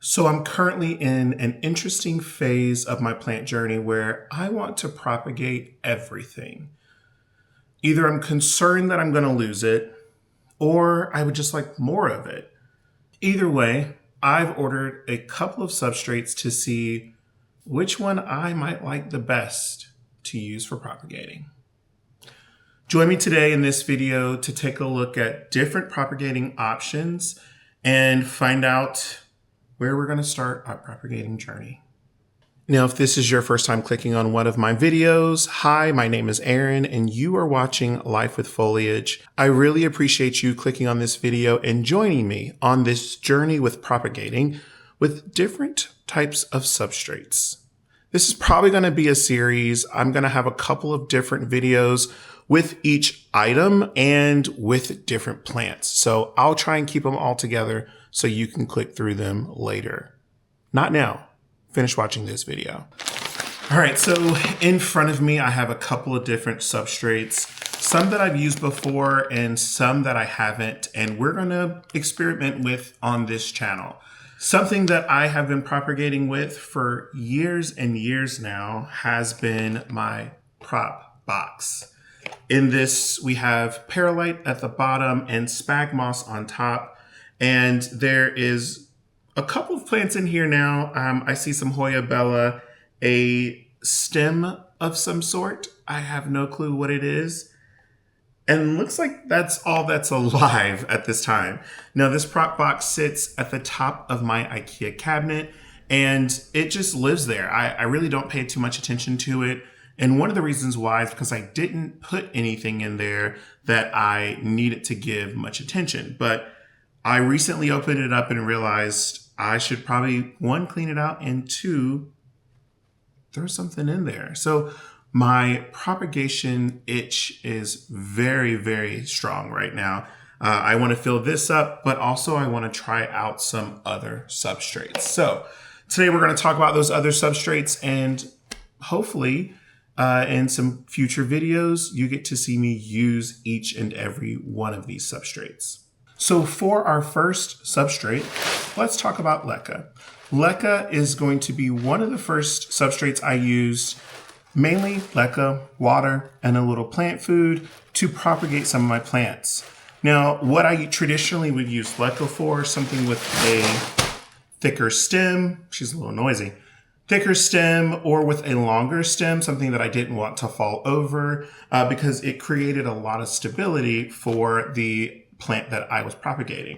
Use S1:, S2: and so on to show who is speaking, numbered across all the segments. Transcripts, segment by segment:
S1: So I'm currently in an interesting phase of my plant journey where I want to propagate everything. Either I'm concerned that I'm going to lose it, or I would just like more of it. Either way, I've ordered a couple of substrates to see which one I might like the best to use for propagating. Join me today in this video to take a look at different propagating options and find out where we're going to start our propagating journey. Now, if this is your first time clicking on one of my videos, hi, my name is Aaron and you are watching Life with Foliage. I really appreciate you clicking on this video and joining me on this journey with propagating with different types of substrates. This is probably going to be a series. I'm going to have a couple of different videos with each item and with different plants. So I'll try and keep them all together so you can click through them later. Not now. Finish watching this video. All right, so in front of me, I have a couple of different substrates, some that I've used before and some that I haven't, and we're gonna experiment with on this channel. Something that I have been propagating with for years and years now has been my prop box. In this, we have perlite at the bottom and spag moss on top. And there is a couple of plants in here now. I see some Hoya Bella, a stem of some sort. I have no clue what it is. And looks like that's all that's alive at this time. Now, this prop box sits at the top of my IKEA cabinet and it just lives there. I really don't pay too much attention to it. And one of the reasons why is because I didn't put anything in there that I needed to give much attention. But I recently opened it up and realized I should probably, one, clean it out, and two, throw something in there. So my propagation itch is very, very strong right now. I want to fill this up, but also I want to try out some other substrates. So today we're going to talk about those other substrates, and hopefully in some future videos, you get to see me use each and every one of these substrates. So for our first substrate, let's talk about leca. Leca is going to be one of the first substrates I used, mainly leca, water, and a little plant food to propagate some of my plants. Now, what I traditionally would use leca for, something with a thicker stem, she's a little noisy, thicker stem, or with a longer stem, something that I didn't want to fall over because it created a lot of stability for the plant that I was propagating.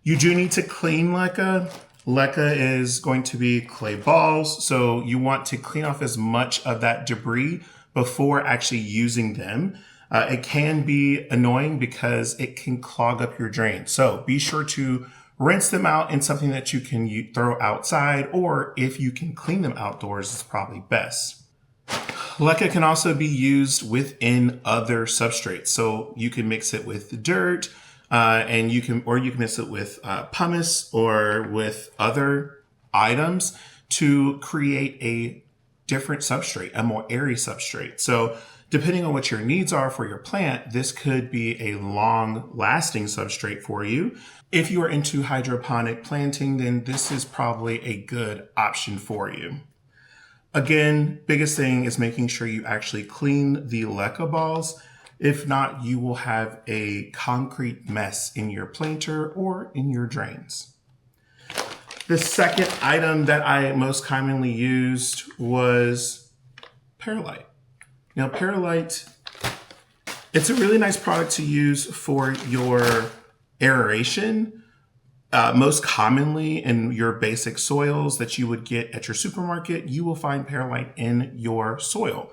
S1: You do need to clean leca. Leca is going to be clay balls, so you want to clean off as much of that debris before actually using them. It can be annoying because it can clog up your drain. So be sure to rinse them out in something that you can throw outside, or if you can clean them outdoors, it's probably best. Leca can also be used within other substrates. So you can mix it with dirt, and you can mix it with pumice or with other items to create a different substrate, a more airy substrate. So depending on what your needs are for your plant, this could be a long-lasting substrate for you. If you are into hydroponic planting, then this is probably a good option for you. Again, biggest thing is making sure you actually clean the leca balls. If not, you will have a concrete mess in your planter or in your drains. The second item that I most commonly used was perlite. Now, perlite, it's a really nice product to use for your aeration. Most commonly in your basic soils that you would get at your supermarket, you will find perlite in your soil.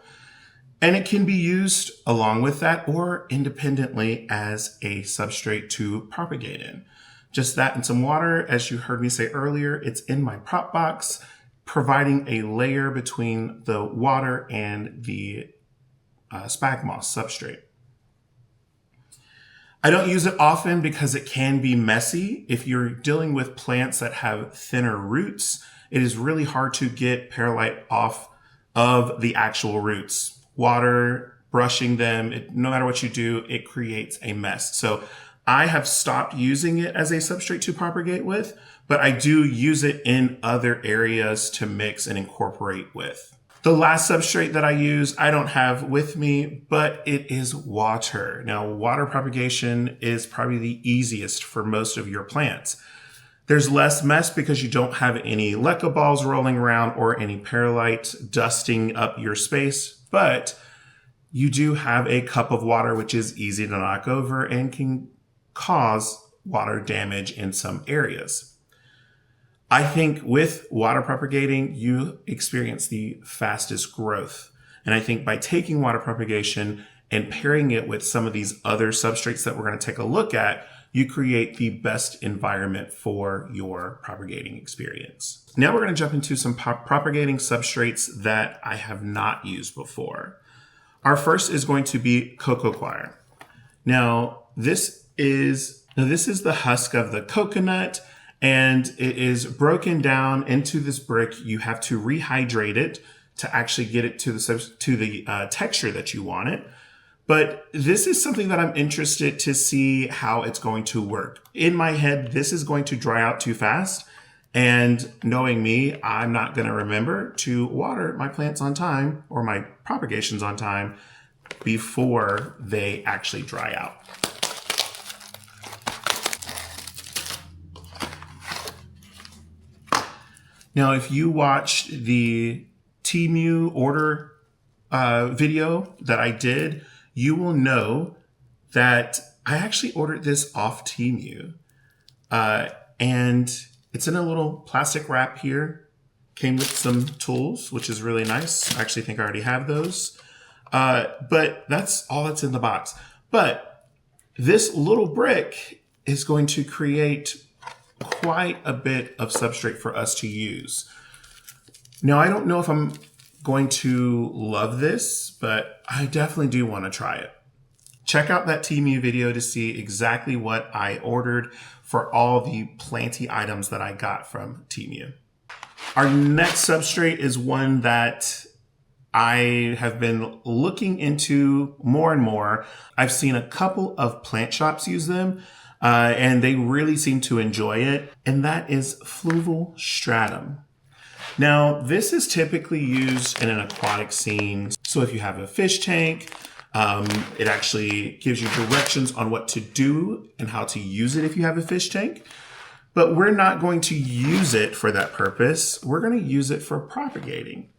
S1: And it can be used along with that or independently as a substrate to propagate in. Just that and some water, as you heard me say earlier, it's in my prop box, providing a layer between the water and the spag moss substrate. I don't use it often because it can be messy. If you're dealing with plants that have thinner roots, it is really hard to get perlite off of the actual roots. Water, brushing them, no matter what you do, it creates a mess. So I have stopped using it as a substrate to propagate with, but I do use it in other areas to mix and incorporate with. The last substrate that I use, I don't have with me, but it is water. Now, water propagation is probably the easiest for most of your plants. There's less mess because you don't have any leca balls rolling around or any perlite dusting up your space, but you do have a cup of water, which is easy to knock over and can cause water damage in some areas. I think with water propagating, you experience the fastest growth. And I think by taking water propagation and pairing it with some of these other substrates that we're going to take a look at, you create the best environment for your propagating experience. Now we're going to jump into some propagating substrates that I have not used before. Our first is going to be cocoa coir. Now this is the husk of the coconut, and it is broken down into this brick. You have to rehydrate it to actually get it to the texture that you want it. But this is something that I'm interested to see how it's going to work. In my head, this is going to dry out too fast. And knowing me, I'm not going to remember to water my plants on time or my propagations on time before they actually dry out. Now, if you watched the Temu order video that I did, you will know that I actually ordered this off Temu. And it's in a little plastic wrap here. Came with some tools, which is really nice. I actually think I already have those. But that's all that's in the box. But this little brick is going to create quite a bit of substrate for us to use. Now, I don't know if I'm going to love this, but I definitely do want to try it. Check out that Temu video to see exactly what I ordered for all the planty items that I got from Temu. Our next substrate is one that I have been looking into more and more. I've seen a couple of plant shops use them, and they really seem to enjoy it, and that is fluval stratum. Now, this is typically used in an aquatic scene. So if you have a fish tank, it actually gives you directions on what to do and how to use it if you have a fish tank. But we're not going to use it for that purpose. We're going to use it for propagating.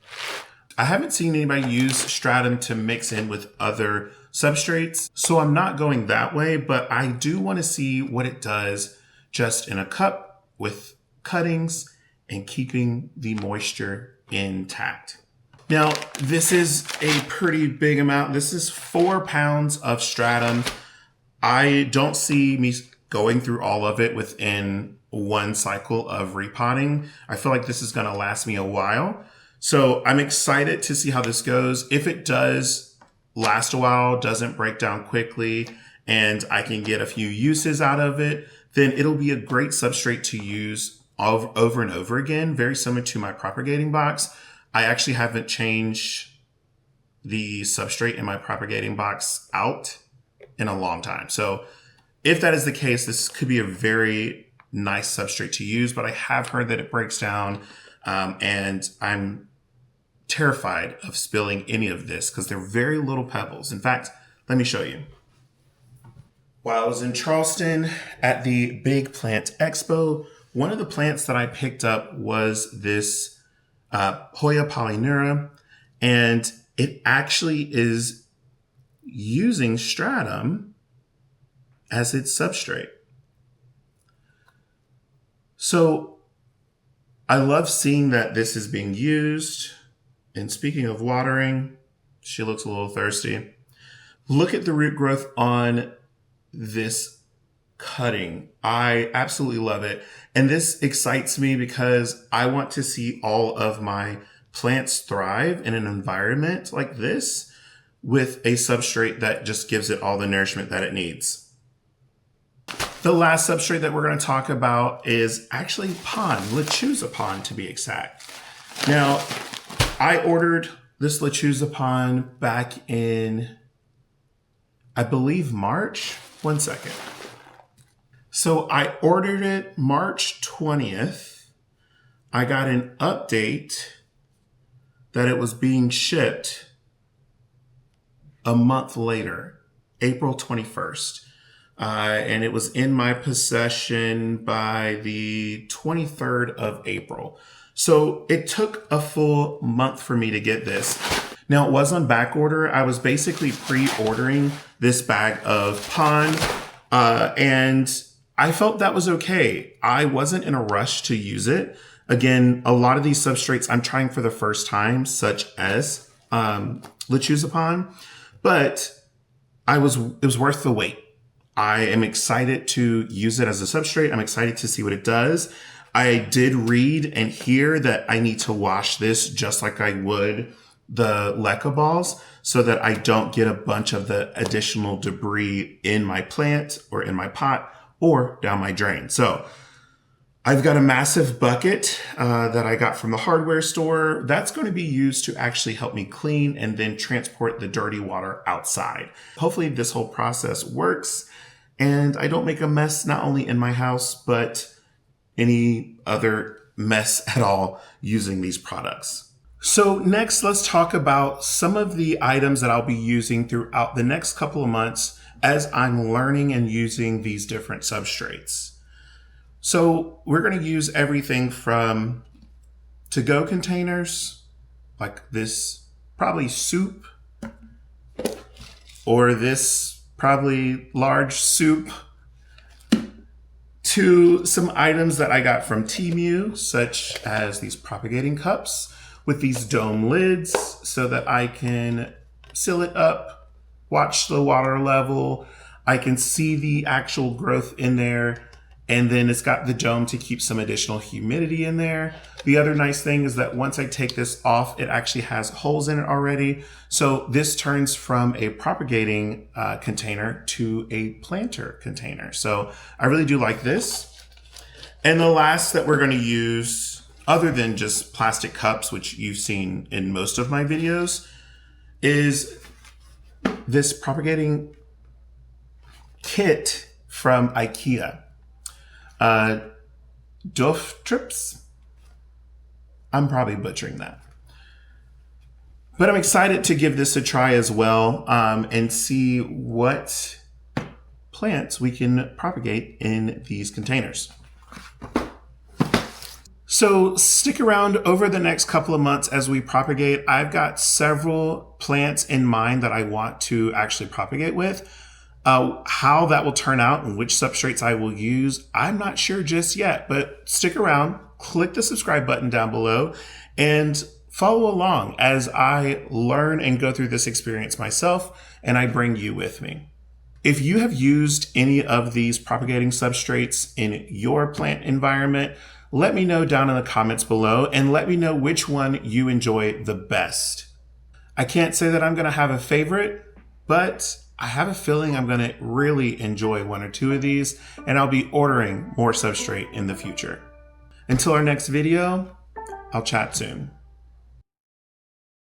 S1: I haven't seen anybody use stratum to mix in with other substrates, so I'm not going that way, but I do want to see what it does just in a cup with cuttings and keeping the moisture intact. Now, this is a pretty big amount. This is 4 pounds of stratum. I don't see me going through all of it within one cycle of repotting. I feel like this is going to last me a while. So I'm excited to see how this goes. If it does last a while, doesn't break down quickly, and I can get a few uses out of it, then it'll be a great substrate to use over and over again, very similar to my propagating box. I actually haven't changed the substrate in my propagating box out in a long time. So if that is the case, this could be a very nice substrate to use, but I have heard that it breaks down, and I'm terrified of spilling any of this because they're very little pebbles. In fact, let me show you. While I was in Charleston at the Big Plant Expo, one of the plants that I picked up was this Hoya polyneura, and it actually is using stratum as its substrate. So I love seeing that this is being used. And speaking of watering, she looks a little thirsty. Look at the root growth on this cutting. I absolutely love it. And this excites me because I want to see all of my plants thrive in an environment like this with a substrate that just gives it all the nourishment that it needs. The last substrate that we're going to talk about is actually pond, lechuza pond to be exact. Now, I ordered this lechuza pond back in, I believe, March. One second. So I ordered it March 20th. I got an update that it was being shipped a month later, April 21st. And it was in my possession by the 23rd of April. So it took a full month for me to get this. Now it was on back order. I was basically pre-ordering this bag of pond, and I felt that was okay. I wasn't in a rush to use it. Again, a lot of these substrates I'm trying for the first time, such as Lechuzapon, but it was worth the wait. I am excited to use it as a substrate. I'm excited to see what it does. I did read and hear that I need to wash this just like I would the leca balls so that I don't get a bunch of the additional debris in my plant or in my pot or down my drain. So I've got a massive bucket that I got from the hardware store. That's going to be used to actually help me clean and then transport the dirty water outside. Hopefully this whole process works and I don't make a mess not only in my house, but any other mess at all using these products. So next, let's talk about some of the items that I'll be using throughout the next couple of months as I'm learning and using these different substrates. So we're going to use everything from to-go containers, like this probably soup, or this probably large soup, to some items that I got from Temu, such as these propagating cups with these dome lids so that I can seal it up, watch the water level. I can see the actual growth in there. And then it's got the dome to keep some additional humidity in there. The other nice thing is that once I take this off, it actually has holes in it already. So this turns from a propagating container to a planter container. So I really do like this. And the last that we're going to use, other than just plastic cups, which you've seen in most of my videos, is this propagating kit from IKEA. Doftrips. I'm probably butchering that. But I'm excited to give this a try as well and see what plants we can propagate in these containers. So stick around over the next couple of months as we propagate. I've got several plants in mind that I want to actually propagate with. How that will turn out and which substrates I will use, I'm not sure just yet, but stick around, click the subscribe button down below, and follow along as I learn and go through this experience myself, and I bring you with me. If you have used any of these propagating substrates in your plant environment, let me know down in the comments below and let me know which one you enjoy the best. I can't say that I'm going to have a favorite, but I have a feeling I'm going to really enjoy one or two of these, and I'll be ordering more substrate in the future. Until our next video, I'll chat soon.